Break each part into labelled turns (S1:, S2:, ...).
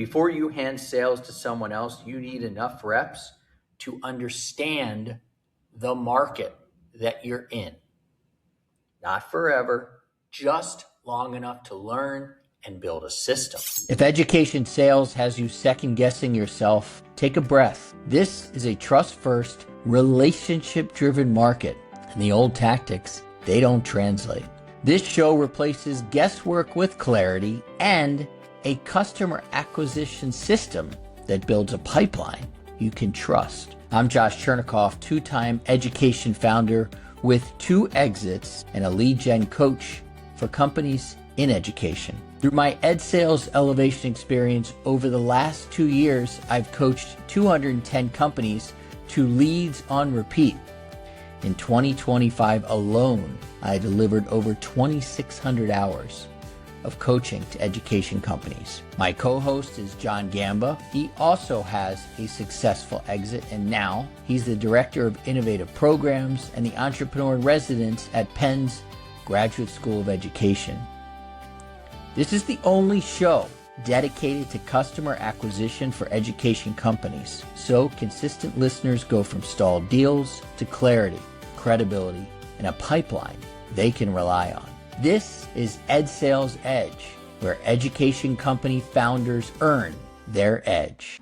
S1: Before you hand sales to someone else, you need enough reps to understand the market that you're in. Not forever, just long enough to learn and build a system. If education sales has you second guessing yourself, take a breath. This is a trust first, relationship driven market, and the old tactics, they don't translate. This show replaces guesswork with clarity and a customer acquisition system that builds a pipeline you can trust. I'm Josh Chernikoff, two-time education founder with 2 exits and a lead gen coach for companies in education. Through my ed sales elevation experience over the last 2 years, I've coached 210 companies to leads on repeat. In 2025 alone, I delivered over 2,600 hours of coaching to education companies. My co-host is John Gamba. He also has a successful exit, and now he's the Director of Innovative Programs and the Entrepreneur in Residence at Penn's Graduate School of Education. This is the only show dedicated to customer acquisition for education companies, so consistent listeners go from stalled deals to clarity, credibility, and a pipeline they can rely on. This is Ed Sales Edge, where education company founders earn their edge.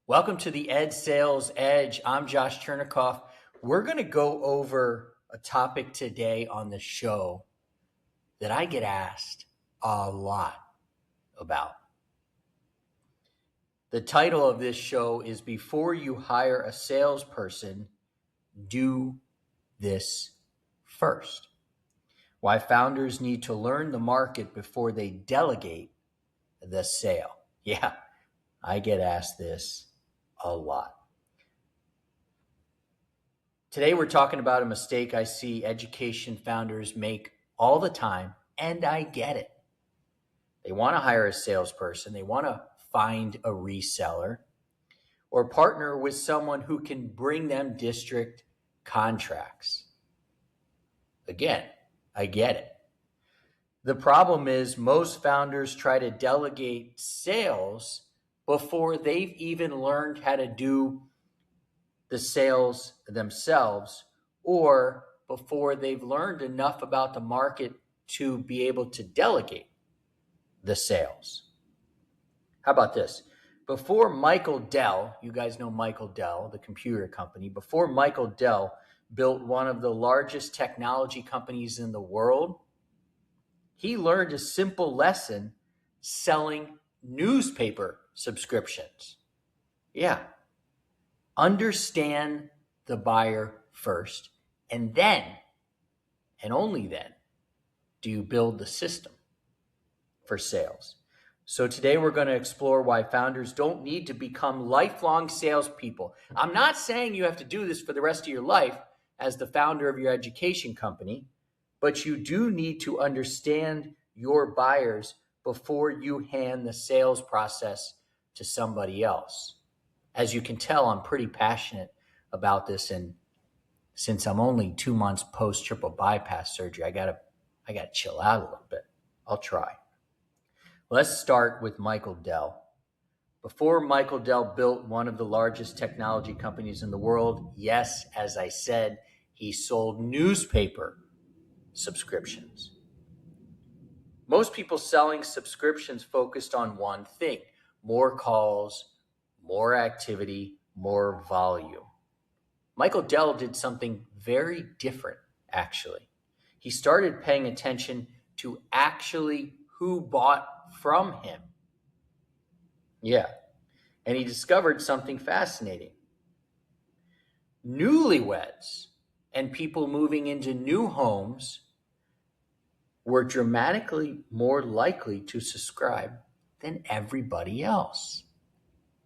S1: Welcome to the Ed Sales Edge. I'm Josh Chernikoff. We're going to go over a topic today on the show that I get asked a lot about. The title of this show is Before You Hire a Salesperson, Do This First. Why founders need to learn the market before they delegate the sale. Yeah, I get asked this a lot. Today we're talking about a mistake I see education founders make all the time, and I get it. They want to hire a salesperson, they want to find a reseller, or partner with someone who can bring them district contracts. Again, I get it. The problem is most founders try to delegate sales before they've even learned how to do the sales themselves, or before they've learned enough about the market to be able to delegate the sales. How about this? Before Michael Dell, you guys know Michael Dell, the computer company, before Michael Dell built one of the largest technology companies in the world, he learned a simple lesson selling newspaper subscriptions. Yeah. Understand the buyer first, and then, and only then, do you build the system for sales. So today we're going to explore why founders don't need to become lifelong salespeople. I'm not saying you have to do this for the rest of your life as the founder of your education company, but you do need to understand your buyers before you hand the sales process to somebody else. As you can tell, I'm pretty passionate about this, and since I'm only 2 months post triple bypass surgery, I gotta chill out a little bit. I'll try. Let's start with Michael Dell. Before Michael Dell built one of the largest technology companies in the world, yes, as I said, he sold newspaper subscriptions. Most people selling subscriptions focused on one thing: more calls, more activity, more volume. Michael Dell did something very different, actually. He started paying attention to actually who bought from him. Yeah, and he discovered something fascinating. Newlyweds and people moving into new homes were dramatically more likely to subscribe than everybody else.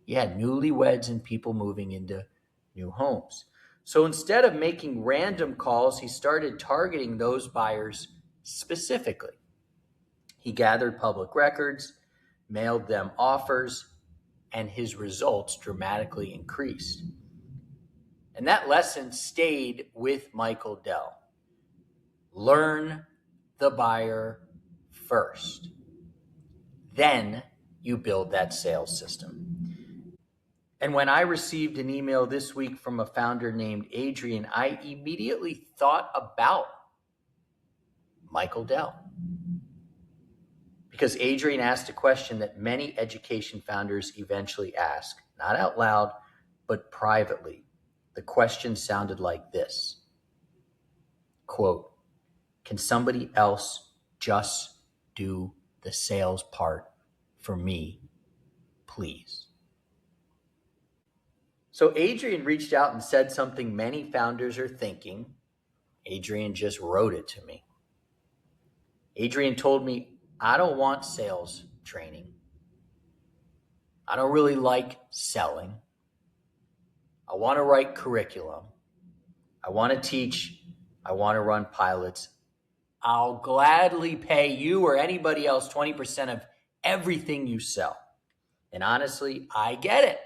S1: Yeah, newlyweds and people moving into new homes. So instead of making random calls, he started targeting those buyers specifically. He gathered public records, mailed them offers, and his results dramatically increased. And that lesson stayed with Michael Dell. Learn the buyer first. Then you build that sales system. And when I received an email this week from a founder named Adrian, I immediately thought about Michael Dell. Because Adrian asked a question that many education founders eventually ask, not out loud, but privately. The question sounded like this, quote, "Can somebody else just do the sales part for me, please?" So Adrian reached out and said something many founders are thinking. Adrian just wrote it to me. Adrian told me, "I don't want sales training. I don't really like selling. I want to write curriculum. I want to teach. I want to run pilots. I'll gladly pay you or anybody else 20% of everything you sell." And honestly, I get it.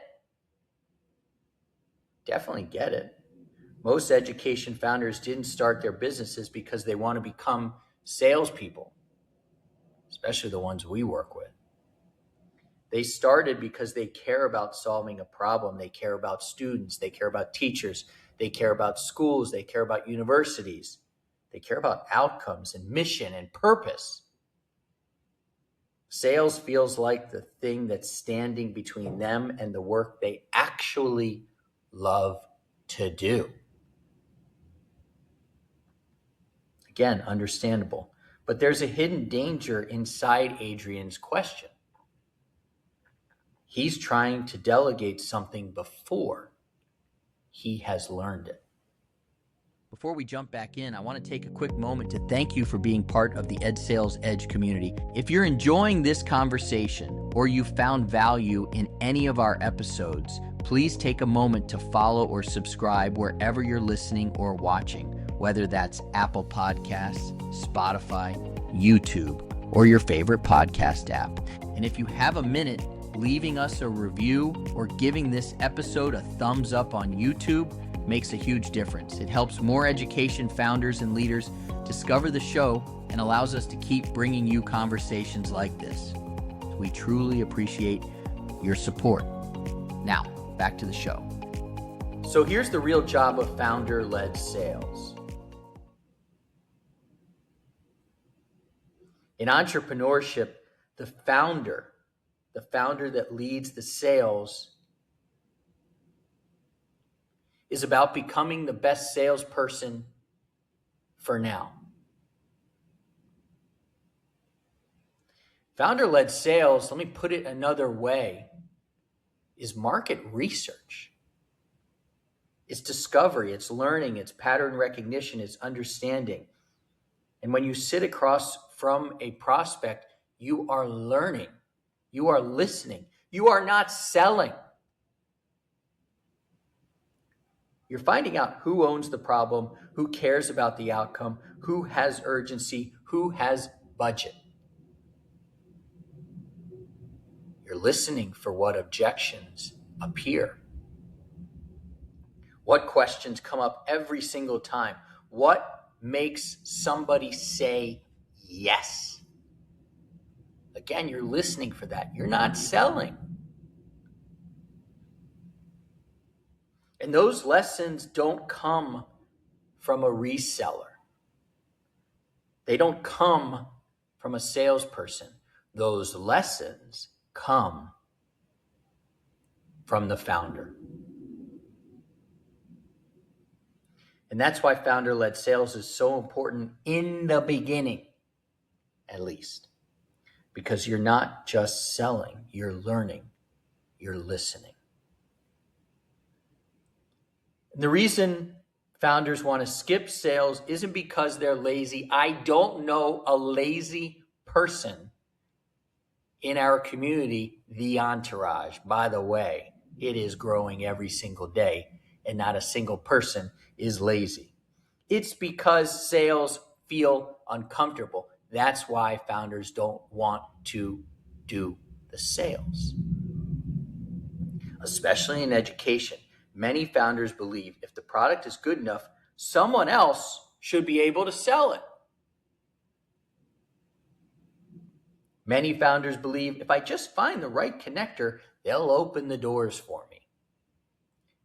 S1: Definitely get it. Most education founders didn't start their businesses because they want to become salespeople, especially the ones we work with. They started because they care about solving a problem. They care about students. They care about teachers. They care about schools. They care about universities. They care about outcomes and mission and purpose. Sales feels like the thing that's standing between them and the work they actually love to do. Again, understandable. But there's a hidden danger inside Adrian's question. He's trying to delegate something before he has learned it. Before we jump back in, I want to take a quick moment to thank you for being part of the Ed Sales Edge community. If you're enjoying this conversation or you found value in any of our episodes, please take a moment to follow or subscribe wherever you're listening or watching, whether that's Apple Podcasts, Spotify, YouTube, or your favorite podcast app. And if you have a minute, leaving us a review or giving this episode a thumbs up on YouTube makes a huge difference. It helps more education founders and leaders discover the show and allows us to keep bringing you conversations like this. We truly appreciate your support. Now, back to the show. So here's the real job of founder-led sales. In entrepreneurship, the founder that leads the sales is about becoming the best salesperson for now. Founder-led sales, let me put it another way, is market research. It's discovery, it's learning, it's pattern recognition, it's understanding. And when you sit across from a prospect, you are learning, you are listening, you are not selling. You're finding out who owns the problem, who cares about the outcome, who has urgency, who has budget. You're listening for what objections appear. What questions come up every single time? What makes somebody say yes? Again, you're listening for that. You're not selling. And those lessons don't come from a reseller. They don't come from a salesperson. Those lessons come from the founder. And that's why founder-led sales is so important in the beginning, at least. Because you're not just selling, you're learning, you're listening. And the reason founders want to skip sales isn't because they're lazy. I don't know a lazy person in our community, the entourage. By the way, it is growing every single day, and not a single person is lazy. It's because sales feel uncomfortable. That's why founders don't want to do the sales. Especially in education, many founders believe if the product is good enough, someone else should be able to sell it. Many founders believe if I just find the right connector, they'll open the doors for me.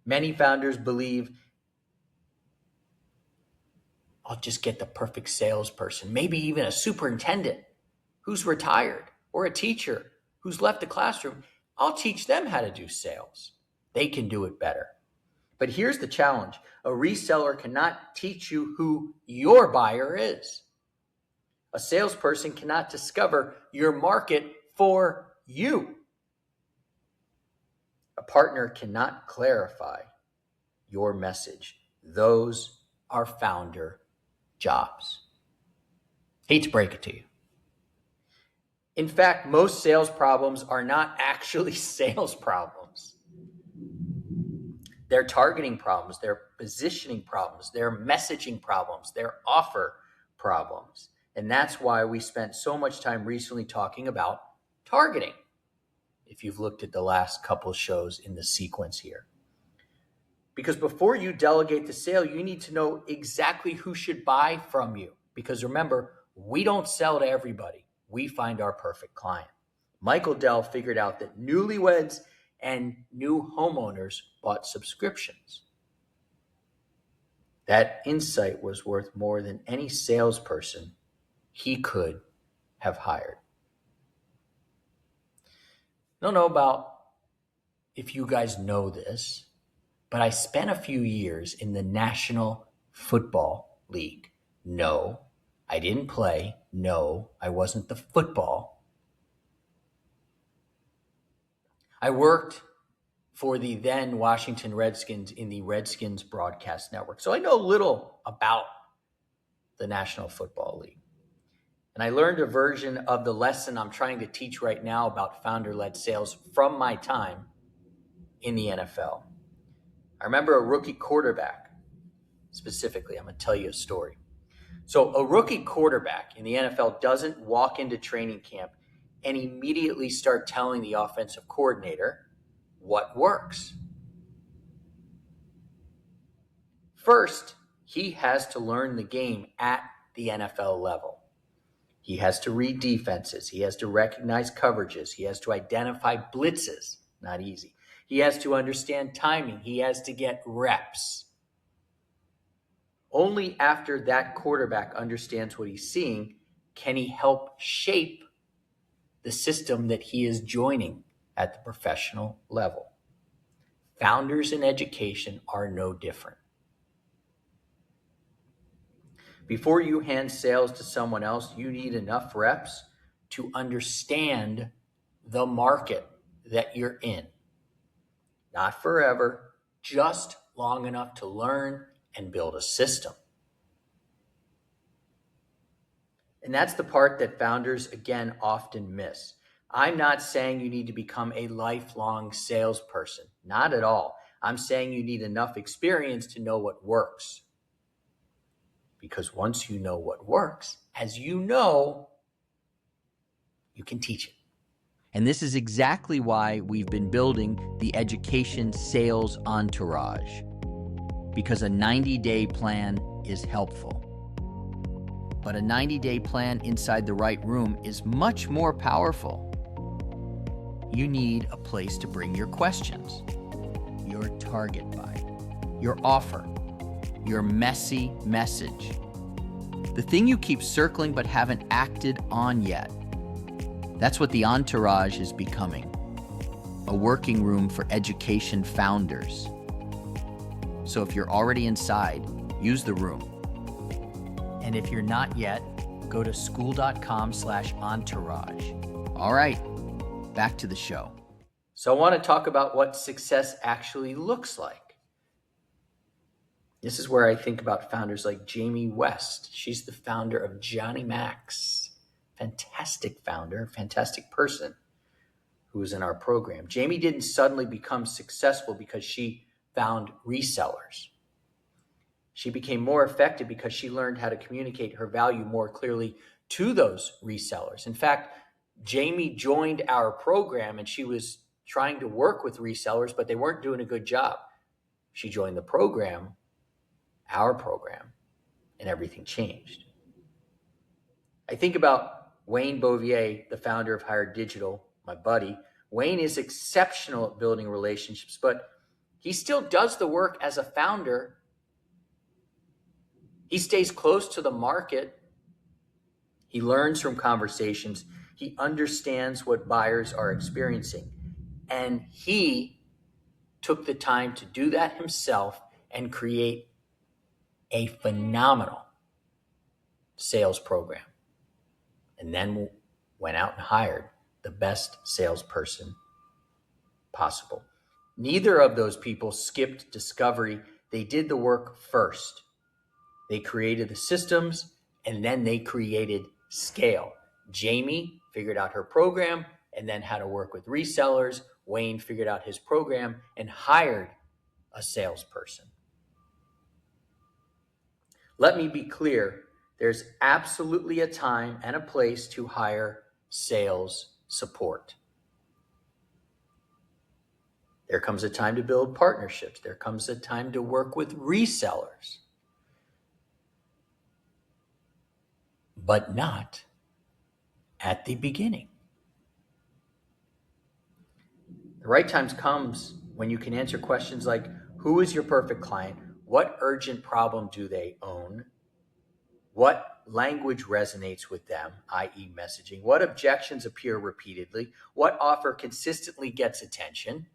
S1: Many founders believe I'll just get the perfect salesperson, maybe even a superintendent who's retired or a teacher who's left the classroom. I'll teach them how to do sales. They can do it better. But here's the challenge. A reseller cannot teach you who your buyer is. A salesperson cannot discover your market for you. A partner cannot clarify your message. Those are founder jobs. Hate to break it to you. In fact, most sales problems are not actually sales problems. They're targeting problems, they're positioning problems, they're messaging problems, they're offer problems. And that's why we spent so much time recently talking about targeting, if you've looked at the last couple shows in the sequence here. Because before you delegate the sale, you need to know exactly who should buy from you. Because remember, we don't sell to everybody. We find our perfect client. Michael Dell figured out that newlyweds and new homeowners bought subscriptions. That insight was worth more than any salesperson he could have hired. I don't know about if you guys know this, but I spent a few years in the National Football League. No, I didn't play. No, I wasn't the football. I worked for the then Washington Redskins in the Redskins broadcast network. So I know little about the National Football League. And I learned a version of the lesson I'm trying to teach right now about founder-led sales from my time in the NFL. I remember a rookie quarterback, specifically. I'm going to tell you a story. So a rookie quarterback in the NFL doesn't walk into training camp and immediately start telling the offensive coordinator what works. First, he has to learn the game at the NFL level. He has to read defenses. He has to recognize coverages. He has to identify blitzes. Not easy. He has to understand timing. He has to get reps. Only after that quarterback understands what he's seeing can he help shape the system that he is joining at the professional level. Founders in education are no different. Before you hand sales to someone else, you need enough reps to understand the market that you're in. Not forever, just long enough to learn and build a system. And that's the part that founders, again, often miss. I'm not saying you need to become a lifelong salesperson. Not at all. I'm saying you need enough experience to know what works. Because once you know what works, as you know, you can teach it. And this is exactly why we've been building the education sales entourage. Because a 90-day plan is helpful. But a 90-day plan inside the right room is much more powerful. You need a place to bring your questions, your target buy, your offer, your messy message, the thing you keep circling but haven't acted on yet. That's what the entourage is becoming, a working room for education founders. So if you're already inside, use the room. And if you're not yet, go to school.com/entourage. All right, back to the show. So I want to talk about what success actually looks like. This is where I think about founders like Jamie West. She's the founder of Johnny Max. Fantastic founder, fantastic person who was in our program. Jamie didn't suddenly become successful because she found resellers. She became more effective because she learned how to communicate her value more clearly to those resellers. In fact, Jamie joined our program and she was trying to work with resellers, but they weren't doing a good job. She joined the program, our program, and everything changed. I think about Wayne Bouvier, the founder of Hire Digital, my buddy, Wayne is exceptional at building relationships, but he still does the work as a founder. He stays close to the market. He learns from conversations. He understands what buyers are experiencing. And he took the time to do that himself and create a phenomenal sales program. And then went out and hired the best salesperson possible. Neither of those people skipped discovery. They did the work first. They created the systems, and then they created scale. Jamie figured out her program and then how to work with resellers. Wayne figured out his program and hired a salesperson. Let me be clear. There's absolutely a time and a place to hire sales support. There comes a time to build partnerships. There comes a time to work with resellers. But not at the beginning. The right time comes when you can answer questions like, who is your perfect client? What urgent problem do they own? What language resonates with them, i.e. messaging? What objections appear repeatedly? What offer consistently gets attention?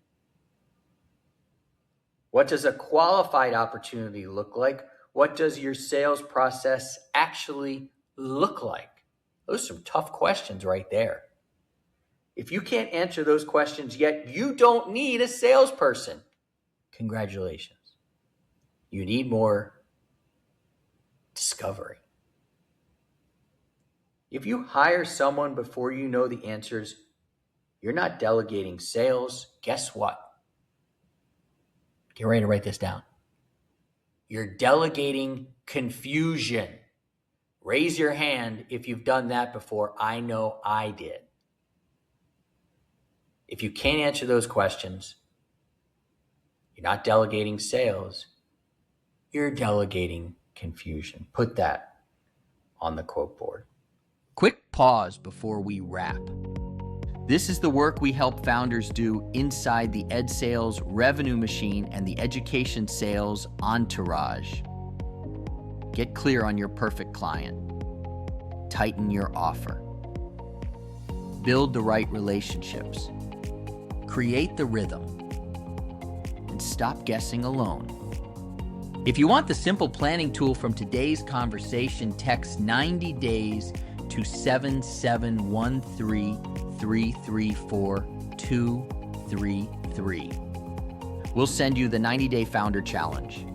S1: What does a qualified opportunity look like? What does your sales process actually look like? Those are some tough questions right there. If you can't answer those questions yet, you don't need a salesperson. Congratulations. You need more discovery. If you hire someone before you know the answers, you're not delegating sales. Guess what? Get ready to write this down. You're delegating confusion. Raise your hand if you've done that before. I know I did. If you can't answer those questions, you're not delegating sales. You're delegating confusion. Put that on the quote board. Quick pause before we wrap. This is the work we help founders do inside the ed sales revenue machine and the education sales entourage. Get clear on your perfect client. Tighten your offer. Build the right relationships. Create the rhythm. And stop guessing alone. If you want the simple planning tool from today's conversation, text 90 days to 7713334-233. We'll send you the 90-day Founder Challenge.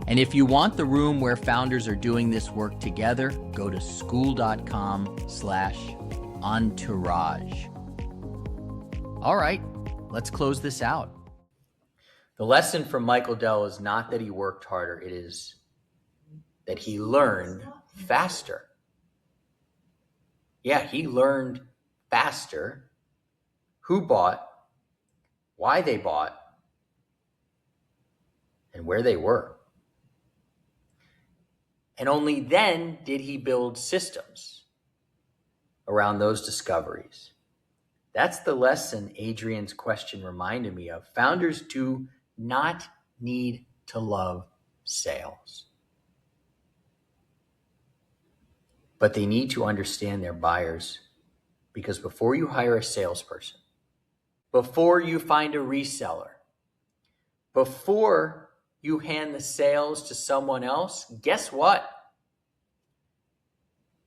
S1: And if you want the room where founders are doing this work together, go to school.com/entourage. All right, let's close this out. The lesson from Michael Dell is not that he worked harder, it is that he learned faster. Yeah, he learned faster who bought, why they bought, and where they were. And only then did he build systems around those discoveries. That's the lesson Adrian's question reminded me of. Founders do not need to love sales, but they need to understand their buyers, because before you hire a salesperson, before you find a reseller, before you hand the sales to someone else, guess what?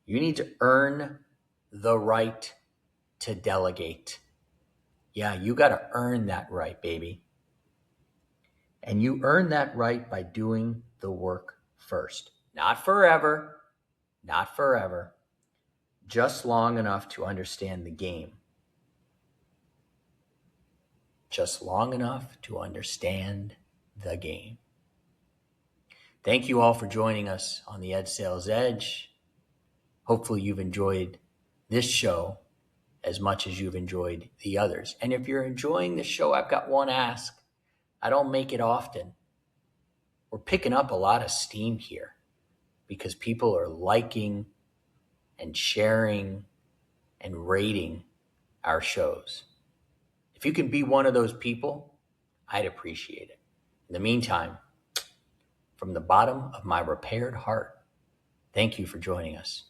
S1: You need to earn the right to delegate. Yeah, you got to earn that right, baby. And you earn that right by doing the work first. Not forever, not forever, just long enough to understand the game. Just long enough to understand the game. Thank you all for joining us on the Ed Sales Edge. Hopefully you've enjoyed this show as much as you've enjoyed the others. And if you're enjoying the show, I've got one ask. I don't make it often. We're picking up a lot of steam here because people are liking and sharing and rating our shows. If you can be one of those people, I'd appreciate it. In the meantime, from the bottom of my repaired heart, thank you for joining us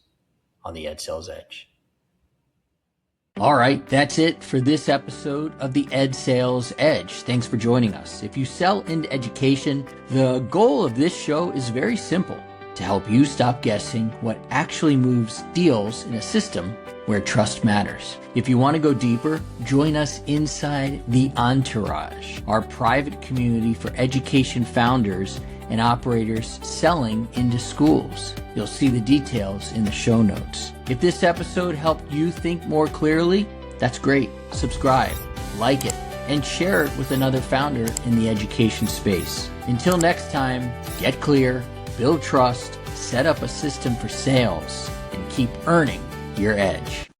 S1: on the Ed Sales Edge. All right, that's it for this episode of the Ed Sales Edge. Thanks for joining us. If you sell into education, the goal of this show is very simple: to help you stop guessing what actually moves deals in a system where trust matters. If you want to go deeper, join us inside the Entourage, our private community for education founders and operators selling into schools. You'll see the details in the show notes. If this episode helped you think more clearly, that's great. Subscribe, like it, and share it with another founder in the education space. Until next time, get clear, build trust, set up a system for sales, and keep earning your edge.